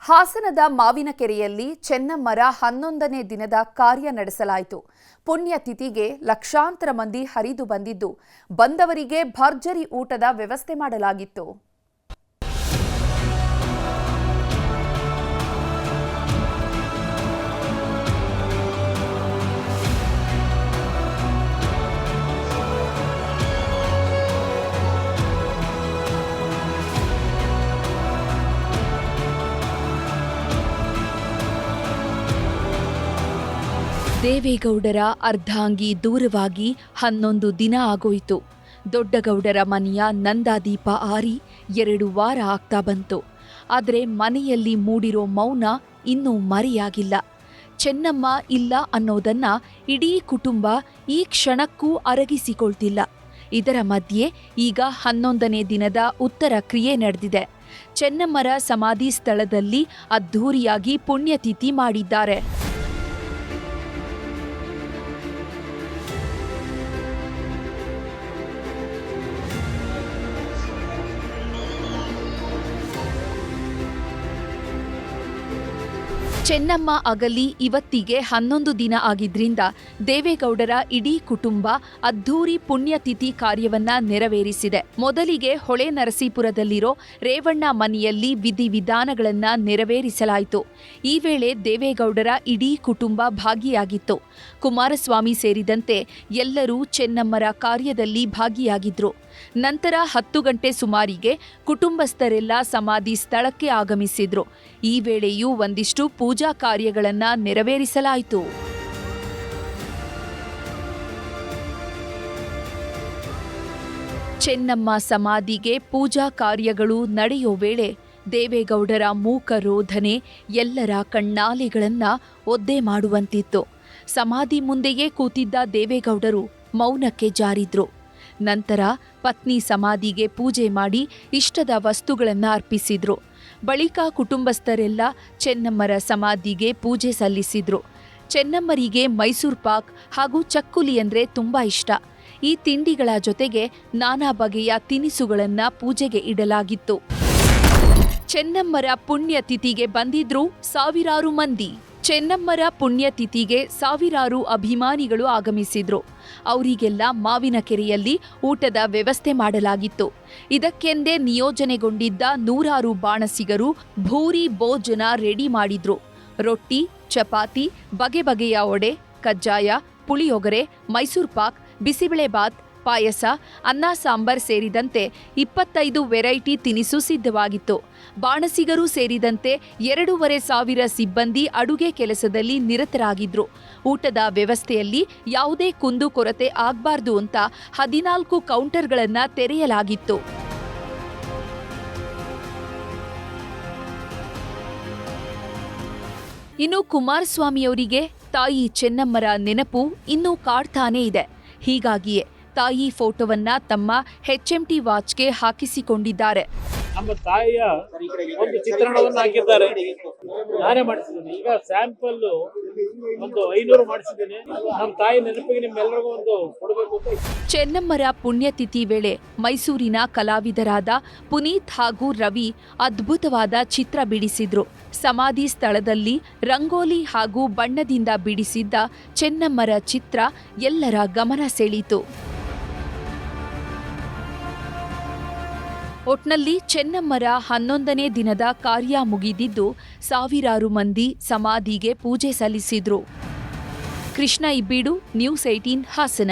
ಹಾಸನದ ಮಾವಿನಕೆರೆಯಲ್ಲಿ ಚೆನ್ನಮ್ಮರ 11ನೇ ದಿನದ ಕಾರ್ಯ ನಡೆಸಲಾಯಿತು. ಪುಣ್ಯತಿಥಿಗೆ ಲಕ್ಷಾಂತರ ಮಂದಿ ಹರಿದು ಬಂದಿದ್ದು, ಬಂದವರಿಗೆ ಭರ್ಜರಿ ಊಟದ ವ್ಯವಸ್ಥೆ ಮಾಡಲಾಗಿತ್ತು. ದೇವೇಗೌಡರ ಅರ್ಧಾಂಗಿ ದೂರವಾಗಿ 11 ದಿನ ಆಗೋಯಿತು. ದೊಡ್ಡಗೌಡರ ಮನೆಯ ನಂದಾದೀಪ ಆರಿ 2 ವಾರ ಆಗ್ತಾ ಬಂತು. ಆದರೆ ಮನೆಯಲ್ಲಿ ಮೂಡಿರೋ ಮೌನ ಇನ್ನೂ ಮರೆಯಾಗಿಲ್ಲ. ಚೆನ್ನಮ್ಮ ಇಲ್ಲ ಅನ್ನೋದನ್ನ ಇಡೀ ಕುಟುಂಬ ಈ ಕ್ಷಣಕ್ಕೂ ಅರಗಿಸಿಕೊಳ್ತಿಲ್ಲ. ಇದರ ಮಧ್ಯೆ ಈಗ 11ನೇ ದಿನದ ಉತ್ತರ ಕ್ರಿಯೆ ನಡೆದಿದೆ. ಚೆನ್ನಮ್ಮರ ಸಮಾಧಿ ಸ್ಥಳದಲ್ಲಿ ಅದ್ಧೂರಿಯಾಗಿ ಪುಣ್ಯತಿಥಿ ಮಾಡಿದ್ದಾರೆ. ಚೆನ್ನಮ್ಮ ಅಗಲಿ ಇವತ್ತಿಗೆ 11 ದಿನ ಆಗಿದ್ರಿಂದ ದೇವೇಗೌಡರ ಇಡೀ ಕುಟುಂಬ ಅದ್ಧೂರಿ ಪುಣ್ಯತಿಥಿ ಕಾರ್ಯವನ್ನ ನೆರವೇರಿಸಿದೆ. ಮೊದಲಿಗೆ ಹೊಳೆ ನರಸೀಪುರದಲ್ಲಿರೋ ರೇವಣ್ಣ ಮನೆಯಲ್ಲಿ ವಿಧಿವಿಧಾನಗಳನ್ನ ನೆರವೇರಿಸಲಾಯಿತು. ಈ ವೇಳೆ ದೇವೇಗೌಡರ ಇಡೀ ಕುಟುಂಬ ಭಾಗಿಯಾಗಿತ್ತು. ಕುಮಾರಸ್ವಾಮಿ ಸೇರಿದಂತೆ ಎಲ್ಲರೂ ಚೆನ್ನಮ್ಮರ ಕಾರ್ಯದಲ್ಲಿ ಭಾಗಿಯಾಗಿದ್ರು. ನಂತರ 10 ಗಂಟೆ ಸುಮಾರಿಗೆ ಕುಟುಂಬಸ್ಥರೆಲ್ಲ ಸಮಾಧಿ ಸ್ಥಳಕ್ಕೆ ಆಗಮಿಸಿದ್ರು. ಈ ವೇಳೆಯೂ ಒಂದಿಷ್ಟು ಪೂಜಾ ಕಾರ್ಯಗಳನ್ನ ನೆರವೇರಿಸಲಾಯಿತು. ಚೆನ್ನಮ್ಮ ಸಮಾಧಿಗೆ ಪೂಜಾ ಕಾರ್ಯಗಳು ನಡೆಯೋ ವೇಳೆ ದೇವೇಗೌಡರ ಮೂಕ ರೋಧನೆ ಎಲ್ಲರ ಕಣ್ಣಾಲೆಗಳನ್ನ ಒದ್ದೆ ಮಾಡುವಂತಿತ್ತು. ಸಮಾಧಿ ಮುಂದೆಯೇ ಕೂತಿದ್ದ ದೇವೇಗೌಡರು ಮೌನಕ್ಕೆ ಜಾರಿದ್ರು. ನಂತರ ಪತ್ನಿ ಸಮಾಧಿಗೆ ಪೂಜೆ ಮಾಡಿ ಇಷ್ಟದ ವಸ್ತುಗಳನ್ನು ಅರ್ಪಿಸಿದ್ರು. ಬಳಿಕ ಕುಟುಂಬಸ್ಥರೆಲ್ಲ ಚೆನ್ನಮ್ಮರ ಸಮಾಧಿಗೆ ಪೂಜೆ ಸಲ್ಲಿಸಿದ್ರು. ಚೆನ್ನಮ್ಮರಿಗೆ ಮೈಸೂರು ಪಾಕ್ ಹಾಗೂ ಚಕ್ಕುಲಿ ಅಂದ್ರೆ ತುಂಬಾ ಇಷ್ಟ. ಈ ತಿಂಡಿಗಳ ಜೊತೆಗೆ ನಾನಾ ಬಗೆಯ ತಿನಿಸುಗಳನ್ನ ಪೂಜೆಗೆ ಇಡಲಾಗಿತ್ತು. ಚೆನ್ನಮ್ಮರ ಪುಣ್ಯತಿಥಿಗೆ ಬಂದಿದ್ರು ಸಾವಿರಾರು ಮಂದಿ. ಚೆನ್ನಮ್ಮರ ಪುಣ್ಯತಿಥಿಗೆ ಸಾವಿರಾರು ಅಭಿಮಾನಿಗಳು ಆಗಮಿಸಿದ್ರು. ಅವರಿಗೆಲ್ಲ ಮಾವಿನಕೆರೆಯಲ್ಲಿ ಊಟದ ವ್ಯವಸ್ಥೆ ಮಾಡಲಾಗಿತ್ತು. ಇದಕ್ಕೆಂದೇ ನಿಯೋಜನೆಗೊಂಡಿದ್ದ 100 ಬಾಣಸಿಗರು ಭೂರಿ ಭೋಜನ ರೆಡಿ ಮಾಡಿದ್ರು. ರೊಟ್ಟಿ, ಚಪಾತಿ, ಬಗೆ ಬಗೆಯ ಒಡೆ, ಕಜ್ಜಾಯ, ಪುಳಿಯೋಗರೆ, ಮೈಸೂರು ಪಾಕ್, ಬಿಸಿಬೇಳೆಬಾತ್, ಪಾಯಸ, ಅನ್ನ ಸಾಂಬಾರ್ ಸೇರಿದಂತೆ 25 ವೆರೈಟಿ ತಿನಿಸು ಸಿದ್ಧವಾಗಿತ್ತು. ಬಾಣಸಿಗರು ಸೇರಿದಂತೆ 2,500 ಸಿಬ್ಬಂದಿ ಅಡುಗೆ ಕೆಲಸದಲ್ಲಿ ನಿರತರಾಗಿದ್ರು. ಊಟದ ವ್ಯವಸ್ಥೆಯಲ್ಲಿ ಯಾವುದೇ ಕುಂದುಕೊರತೆ ಆಗಬಾರ್ದು ಅಂತ 14 ಕೌಂಟರ್ಗಳನ್ನು ತೆರೆಯಲಾಗಿತ್ತು. ಇನ್ನು ಕುಮಾರಸ್ವಾಮಿಯವರಿಗೆ ತಾಯಿ ಚೆನ್ನಮ್ಮರ ನೆನಪು ಇನ್ನೂ ಕಾಡ್ತಾನೇ ಇದೆ. ಹೀಗಾಗಿಯೇ ತಾಯಿ ಫೋಟೋವನ್ನ ತಮ್ಮ HMT ವಾಚ್ಗೆ ಹಾಕಿಸಿಕೊಂಡಿದ್ದಾರೆ. ನಮ್ಮ ತಾಯಿಯ ಒಂದು ಚಿತ್ರಣವನ್ನು ಹಾಕಿದ್ದಾರೆ. ನಾನೇ ಮಾಡಿಸಿದ್ದೀನಿ. ಈಗ ಸ್ಯಾಂಪಲ್ ಒಂದು 500 ಮಾಡಿಸಿದ್ದೀನಿ. ನಮ್ಮ ತಾಯಿ ನೆನಪಿಗೆ ನಿಮ್ಮೆಲ್ಲರಿಗೂ ಒಂದು ಕೊಡಬೇಕು ಅಂತ. ಚೆನ್ನಮ್ಮರ ಪುಣ್ಯತಿಥಿ ವೇಳೆ ಮೈಸೂರಿನ ಕಲಾವಿದರಾದ ಪುನೀತ್ ಹಾಗೂ ರವಿ ಅದ್ಭುತವಾದ ಚಿತ್ರ ಬಿಡಿಸಿದ್ರು. ಸಮಾಧಿ ಸ್ಥಳದಲ್ಲಿ ರಂಗೋಲಿ ಹಾಗೂ ಬಣ್ಣದಿಂದ ಬಿಡಿಸಿದ್ದ ಚೆನ್ನಮ್ಮರ ಚಿತ್ರ ಎಲ್ಲರ ಗಮನ ಸೆಳೀತು. ಒಟ್ನಲ್ಲಿ ಚೆನ್ನಮ್ಮರ 11ನೇ ದಿನದ ಕಾರ್ಯ ಮುಗಿದಿದ್ದು ಸಾವಿರಾರು ಮಂದಿ ಸಮಾಧಿಗೆ ಪೂಜೆ ಸಲ್ಲಿಸಿದ್ರು. ಕೃಷ್ಣ ಇಬ್ಬೀಡು, ನ್ಯೂಸ್ 18 ಹಾಸನ.